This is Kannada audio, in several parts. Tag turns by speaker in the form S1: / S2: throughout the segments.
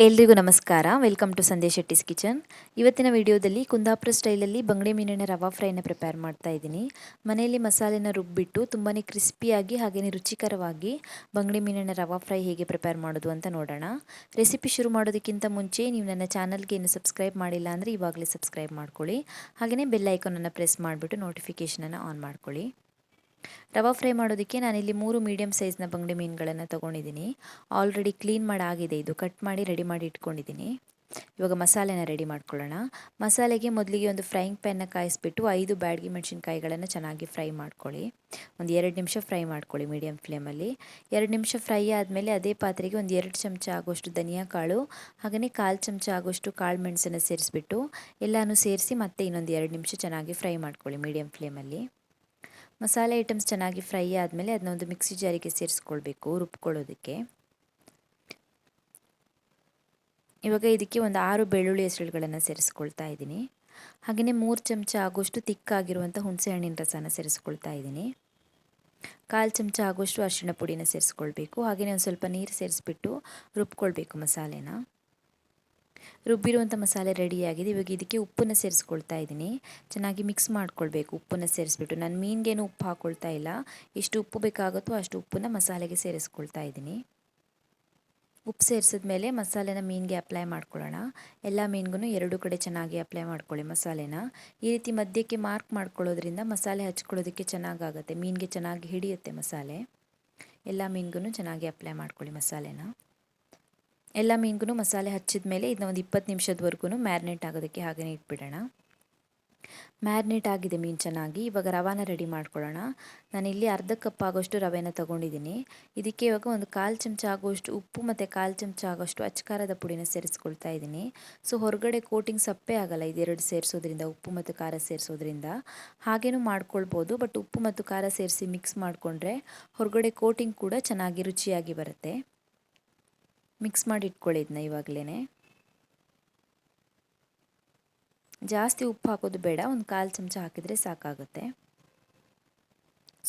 S1: ಎಲ್ರಿಗೂ ನಮಸ್ಕಾರ. Welcome to Sandesh Shetty's kitchen. ಇವತ್ತಿನ ವಿಡಿಯೋದಲ್ಲಿ ಕುಂದಾಪುರ ಸ್ಟೈಲಲ್ಲಿ ಬಂಗಡೆ ಮೀನಿನ ರವಾ ಫ್ರೈನ ಪ್ರಿಪೇರ್ ಮಾಡ್ತಾ ಇದ್ದೀನಿ. ಮನೆಯಲ್ಲಿ ಮಸಾಲೆನ ರುಬ್ಬಿಟ್ಟು ತುಂಬಾ ಕ್ರಿಸ್ಪಿಯಾಗಿ ಹಾಗೆಯೇ ರುಚಿಕರವಾಗಿ ಬಂಗಡೆ ಮೀನಿನ ರವಾ ಫ್ರೈ ಹೇಗೆ ಪ್ರಿಪೇರ್ ಮಾಡೋದು ಅಂತ ನೋಡೋಣ. ರೆಸಿಪಿ ಶುರು ಮಾಡೋದಕ್ಕಿಂತ ಮುಂಚೆ ನೀವು ನನ್ನ ಚಾನಲ್ಗೆ ಇನ್ನು ಸಬ್ಸ್ಕ್ರೈಬ್ ಮಾಡಿಲ್ಲ ಅಂದರೆ ಇವಾಗಲೇ ಸಬ್ಸ್ಕ್ರೈಬ್ ಮಾಡ್ಕೊಳ್ಳಿ. ಹಾಗೆಯೇ ಬೆಲ್ ಐಕಾನನ್ನು ಪ್ರೆಸ್ ಮಾಡಿಬಿಟ್ಟು ನೋಟಿಫಿಕೇಷನನ್ನು ಆನ್ ಮಾಡ್ಕೊಳ್ಳಿ. ರವಾ ಫ್ರೈ ಮಾಡೋದಕ್ಕೆ ನಾನಿಲ್ಲಿ 3 ಮೀಡಿಯಮ್ ಸೈಜ್ನ ಬಂಗಡೆ ಮೀನುಗಳನ್ನು ತೊಗೊಂಡಿದ್ದೀನಿ. ಆಲ್ರೆಡಿ ಕ್ಲೀನ್ ಮಾಡಾಗಿದೆ, ಇದು ಕಟ್ ಮಾಡಿ ರೆಡಿ ಮಾಡಿ ಇಟ್ಕೊಂಡಿದ್ದೀನಿ. ಇವಾಗ ಮಸಾಲೆನ ರೆಡಿ ಮಾಡ್ಕೊಳ್ಳೋಣ. ಮಸಾಲೆಗೆ ಮೊದಲಿಗೆ ಒಂದು ಫ್ರೈಯಿಂಗ್ ಪ್ಯಾನ್ನ ಕಾಯಿಸ್ಬಿಟ್ಟು 5 ಬ್ಯಾಡಗಿ ಮೆಣಸಿನ್ಕಾಯಿಗಳನ್ನು ಚೆನ್ನಾಗಿ ಫ್ರೈ ಮಾಡ್ಕೊಳ್ಳಿ. ಒಂದು 2 ನಿಮಿಷ ಫ್ರೈ ಮಾಡ್ಕೊಳ್ಳಿ ಮೀಡಿಯಮ್ ಫ್ಲೇಮಲ್ಲಿ. 2 ನಿಮಿಷ ಫ್ರೈ ಆದಮೇಲೆ ಅದೇ ಪಾತ್ರೆಗೆ ಒಂದು 2 ಚಮಚ ಆಗೋಷ್ಟು ಧನಿಯಾ ಕಾಳು ಹಾಗೆಯೇ 1/4 ಚಮಚ ಆಗೋಷ್ಟು ಕಾಳು ಮೆಣಸನ್ನು ಸೇರಿಸ್ಬಿಟ್ಟು ಎಲ್ಲನೂ ಸೇರಿಸಿ ಮತ್ತೆ ಇನ್ನೊಂದು 2 ನಿಮಿಷ ಚೆನ್ನಾಗಿ ಫ್ರೈ ಮಾಡ್ಕೊಳ್ಳಿ ಮೀಡಿಯಮ್ ಫ್ಲೇಮಲ್ಲಿ. ಮಸಾಲೆ ಐಟಮ್ಸ್ ಚೆನ್ನಾಗಿ ಫ್ರೈ ಆದಮೇಲೆ ಅದನ್ನ ಒಂದು ಮಿಕ್ಸಿ ಜಾರಿಗೆ ಸೇರಿಸ್ಕೊಳ್ಬೇಕು ರುಬ್ಕೊಳ್ಳೋದಕ್ಕೆ. ಇವಾಗ ಇದಕ್ಕೆ ಒಂದು 6 ಬೆಳ್ಳುಳ್ಳಿ ಹೆಸರುಗಳನ್ನು ಸೇರಿಸ್ಕೊಳ್ತಾ ಇದ್ದೀನಿ. ಹಾಗೆಯೇ 3 ಚಮಚ ಆಗೋಷ್ಟು ತಿಕ್ಕಾಗಿರುವಂಥ ಹುಣಸೆ ಹಣ್ಣಿನ ರಸನ ಸೇರಿಸ್ಕೊಳ್ತಾ ಇದ್ದೀನಿ. 1/4 ಚಮಚ ಆಗೋಷ್ಟು ಅರಿಶಿಣ ಪುಡಿನ ಸೇರಿಸ್ಕೊಳ್ಬೇಕು. ಹಾಗೆಯೇ ಒಂದು ಸ್ವಲ್ಪ ನೀರು ಸೇರಿಸ್ಬಿಟ್ಟು ರುಬ್ಕೊಳ್ಬೇಕು ಮಸಾಲೆನ. ರುಬ್ಬಿರುವಂಥ ಮಸಾಲೆ ರೆಡಿಯಾಗಿದೆ. ಇವಾಗ ಇದಕ್ಕೆ ಉಪ್ಪನ್ನು ಸೇರಿಸ್ಕೊಳ್ತಾ ಇದ್ದೀನಿ. ಚೆನ್ನಾಗಿ ಮಿಕ್ಸ್ ಮಾಡ್ಕೊಳ್ಬೇಕು ಉಪ್ಪನ್ನು ಸೇರಿಸ್ಬಿಟ್ಟು. ನಾನು ಮೀನಿಗೇನು ಉಪ್ಪು ಹಾಕ್ಕೊಳ್ತಾ ಇಲ್ಲ, ಎಷ್ಟು ಉಪ್ಪು ಬೇಕಾಗುತ್ತೋ ಅಷ್ಟು ಉಪ್ಪನ್ನು ಮಸಾಲೆಗೆ ಸೇರಿಸ್ಕೊಳ್ತಾ ಇದ್ದೀನಿ. ಉಪ್ಪು ಸೇರಿಸಿದ್ಮೇಲೆ ಮಸಾಲೆನ ಮೀನಿಗೆ ಅಪ್ಲೈ ಮಾಡ್ಕೊಳ್ಳೋಣ. ಎಲ್ಲ ಮೀನಿಗೂ 2 ಕಡೆ ಚೆನ್ನಾಗಿ ಅಪ್ಲೈ ಮಾಡ್ಕೊಳ್ಳಿ ಮಸಾಲೆನ. ಈ ರೀತಿ ಮಧ್ಯಕ್ಕೆ ಮಾರ್ಕ್ ಮಾಡ್ಕೊಳ್ಳೋದ್ರಿಂದ ಮಸಾಲೆ ಹಚ್ಕೊಳ್ಳೋದಕ್ಕೆ ಚೆನ್ನಾಗಾಗುತ್ತೆ, ಮೀನಿಗೆ ಚೆನ್ನಾಗಿ ಹಿಡಿಯುತ್ತೆ ಮಸಾಲೆ. ಎಲ್ಲ ಮೀನಿಗೂ ಚೆನ್ನಾಗಿ ಅಪ್ಲೈ ಮಾಡ್ಕೊಳ್ಳಿ ಮಸಾಲೆನ. ಎಲ್ಲ ಮೀನಿಗೂ ಮಸಾಲೆ ಹಚ್ಚಿದ ಮೇಲೆ ಇದನ್ನ ಒಂದು 20 ನಿಮಿಷದವರೆಗೂ ಮ್ಯಾರಿನೇಟ್ ಆಗೋದಕ್ಕೆ ಹಾಗೆಯೇ ಇಟ್ಬಿಡೋಣ. ಮ್ಯಾರಿನೇಟ್ ಆಗಿದೆ ಮೀನು ಚೆನ್ನಾಗಿ. ಇವಾಗ ರವಾನ ರೆಡಿ ಮಾಡ್ಕೊಳ್ಳೋಣ. ನಾನಿಲ್ಲಿ ಅರ್ಧ ಕಪ್ ಆಗೋಷ್ಟು ರವೆನ ತೊಗೊಂಡಿದ್ದೀನಿ. ಇದಕ್ಕೆ ಇವಾಗ ಒಂದು 1/4 ಚಮಚ ಆಗೋಷ್ಟು ಉಪ್ಪು ಮತ್ತು 1/4 ಚಮಚ ಆಗೋಷ್ಟು ಅಚ್ಚಕಾರದ ಪುಡಿನ ಸೇರಿಸ್ಕೊಳ್ತಾ ಇದ್ದೀನಿ. ಸೊ ಹೊರಗಡೆ ಕೋಟಿಂಗ್ ಸಪ್ಪೆ ಆಗಲ್ಲ ಇದೆರಡು ಸೇರಿಸೋದ್ರಿಂದ, ಉಪ್ಪು ಮತ್ತು ಖಾರ ಸೇರಿಸೋದ್ರಿಂದ. ಹಾಗೇನೂ ಮಾಡ್ಕೊಳ್ಬೋದು, ಬಟ್ ಉಪ್ಪು ಮತ್ತು ಖಾರ ಸೇರಿಸಿ ಮಿಕ್ಸ್ ಮಾಡಿಕೊಂಡ್ರೆ ಹೊರಗಡೆ ಕೋಟಿಂಗ್ ಕೂಡ ಚೆನ್ನಾಗಿ ರುಚಿಯಾಗಿ ಬರುತ್ತೆ. ಮಿಕ್ಸ್ ಮಾಡಿ ಇಟ್ಕೊಳ್ಳಿ ಇದನ್ನ ಇವಾಗಲೇ. ಜಾಸ್ತಿ ಉಪ್ಪು ಹಾಕೋದು ಬೇಡ, ಒಂದು 1/4 ಚಮಚ ಹಾಕಿದರೆ ಸಾಕಾಗುತ್ತೆ.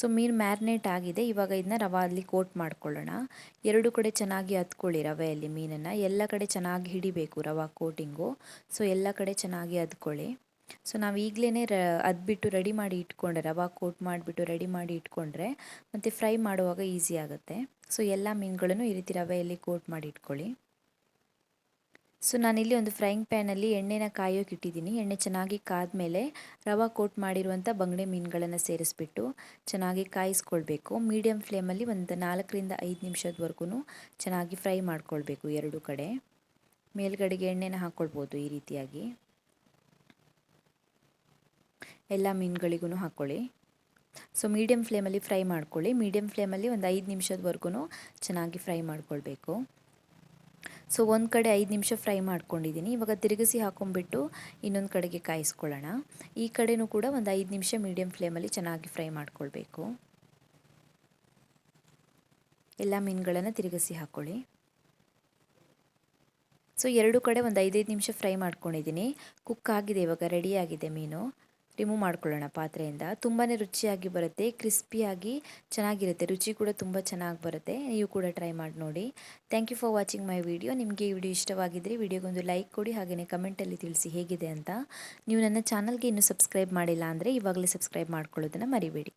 S1: ಸೊ ಮೀನು ಮ್ಯಾರಿನೇಟ್ ಆಗಿದೆ. ಇವಾಗ ಇದನ್ನ ರವೆಯಲ್ಲಿ ಕೋಟ್ ಮಾಡ್ಕೊಳ್ಳೋಣ. 2 ಕಡೆ ಚೆನ್ನಾಗಿ ಹತ್ಕೊಳ್ಳಿ ರವೆಯಲ್ಲಿ ಮೀನನ್ನು. ಎಲ್ಲ ಕಡೆ ಚೆನ್ನಾಗಿ ಹಿಡಿಬೇಕು ರವೆ ಕೋಟಿಂಗು. ಸೊ ಎಲ್ಲ ಕಡೆ ಚೆನ್ನಾಗಿ ಹದ್ಕೊಳ್ಳಿ. ಸೊ ನಾವು ಈಗಲೇ ಅದ್ಬಿಟ್ಟು ರೆಡಿ ಮಾಡಿ ಇಟ್ಕೊಂಡ್ರೆ, ರವೆ ಕೋಟ್ ಮಾಡಿಬಿಟ್ಟು ರೆಡಿ ಮಾಡಿ ಇಟ್ಕೊಂಡ್ರೆ ಮತ್ತು ಫ್ರೈ ಮಾಡುವಾಗ ಈಸಿ ಆಗುತ್ತೆ. ಸೊ ಎಲ್ಲ ಮೀನುಗಳನ್ನು ಈ ರೀತಿ ರವೆಯಲ್ಲಿ ಕೋಟ್ ಮಾಡಿ ಇಟ್ಕೊಳ್ಳಿ. ಸೊ ನಾನಿಲ್ಲಿ ಒಂದು ಫ್ರೈಯಿಂಗ್ ಪ್ಯಾನಲ್ಲಿ ಎಣ್ಣೆನ ಕಾಯೋಕೆ ಇಟ್ಟಿದ್ದೀನಿ. ಎಣ್ಣೆ ಚೆನ್ನಾಗಿ ಕಾದ್ಮೇಲೆ ರವೆ ಕೋಟ್ ಮಾಡಿರುವಂಥ ಬಂಗಡೆ ಮೀನುಗಳನ್ನು ಸೇರಿಸ್ಬಿಟ್ಟು ಚೆನ್ನಾಗಿ ಕಾಯಿಸ್ಕೊಳ್ಬೇಕು. ಮೀಡಿಯಮ್ ಫ್ಲೇಮಲ್ಲಿ ಒಂದು 4 ರಿಂದ 5 ನಿಮಿಷದವರೆಗೂ ಚೆನ್ನಾಗಿ ಫ್ರೈ ಮಾಡ್ಕೊಳ್ಬೇಕು 2 ಕಡೆ. ಮೇಲ್ಗಡೆಗೆ ಎಣ್ಣೆನ ಹಾಕ್ಕೊಳ್ಬೋದು ಈ ರೀತಿಯಾಗಿ. ಎಲ್ಲ ಮೀನುಗಳಿಗೂ ಹಾಕ್ಕೊಳ್ಳಿ. ಸೊ ಮೀಡಿಯಮ್ ಫ್ಲೇಮಲ್ಲಿ ಫ್ರೈ ಮಾಡ್ಕೊಳ್ಳಿ. ಮೀಡಿಯಮ್ ಫ್ಲೇಮಲ್ಲಿ ಒಂದು 5 ನಿಮಿಷದವರೆಗೂ ಚೆನ್ನಾಗಿ ಫ್ರೈ ಮಾಡ್ಕೊಳ್ಬೇಕು. ಸೊ ಒಂದು ಕಡೆ 5 ನಿಮಿಷ ಫ್ರೈ ಮಾಡ್ಕೊಂಡಿದ್ದೀನಿ. ಇವಾಗ ತಿರುಗಿಸಿ ಹಾಕೊಂಡ್ಬಿಟ್ಟು ಇನ್ನೊಂದು ಕಡೆಗೆ ಕಾಯಿಸ್ಕೊಳ್ಳೋಣ. ಈ ಕಡೆನೂ ಕೂಡ ಒಂದು 5 ನಿಮಿಷ ಮೀಡಿಯಮ್ ಫ್ಲೇಮಲ್ಲಿ ಚೆನ್ನಾಗಿ ಫ್ರೈ ಮಾಡ್ಕೊಳ್ಬೇಕು. ಎಲ್ಲ ಮೀನುಗಳನ್ನು ತಿರುಗಿಸಿ ಹಾಕ್ಕೊಳ್ಳಿ. ಸೊ 2 ಕಡೆ ಒಂದು 5-5 ನಿಮಿಷ ಫ್ರೈ ಮಾಡ್ಕೊಂಡಿದ್ದೀನಿ. ಕುಕ್ ಆಗಿದೆ, ಇವಾಗ ರೆಡಿಯಾಗಿದೆ ಮೀನು. ರಿಮೂವ್ ಮಾಡ್ಕೊಳ್ಳೋಣ ಪಾತ್ರೆಯಿಂದ. ತುಂಬಾ ರುಚಿಯಾಗಿ ಬರುತ್ತೆ, ಕ್ರಿಸ್ಪಿಯಾಗಿ ಚೆನ್ನಾಗಿರುತ್ತೆ, ರುಚಿ ಕೂಡ ತುಂಬ ಚೆನ್ನಾಗಿ ಬರುತ್ತೆ. ನೀವು ಕೂಡ ಟ್ರೈ ಮಾಡಿ ನೋಡಿ. Thank you for watching my video. ನಿಮಗೆ ಈ ವಿಡಿಯೋ ಇಷ್ಟವಾಗಿದ್ದರೆ ವಿಡಿಯೋಗೊಂದು ಲೈಕ್ ಕೊಡಿ, ಹಾಗೆಯೇ ಕಮೆಂಟಲ್ಲಿ ತಿಳಿಸಿ ಹೇಗಿದೆ ಅಂತ. ನೀವು ನನ್ನ ಚಾನಲ್ಗೆ ಇನ್ನೂ ಸಬ್ಸ್ಕ್ರೈಬ್ ಮಾಡಿಲ್ಲ ಅಂದರೆ ಇವಾಗಲೇ ಸಬ್ಸ್ಕ್ರೈಬ್ ಮಾಡ್ಕೊಳ್ಳೋದನ್ನು ಮರಿಬೇಡಿ.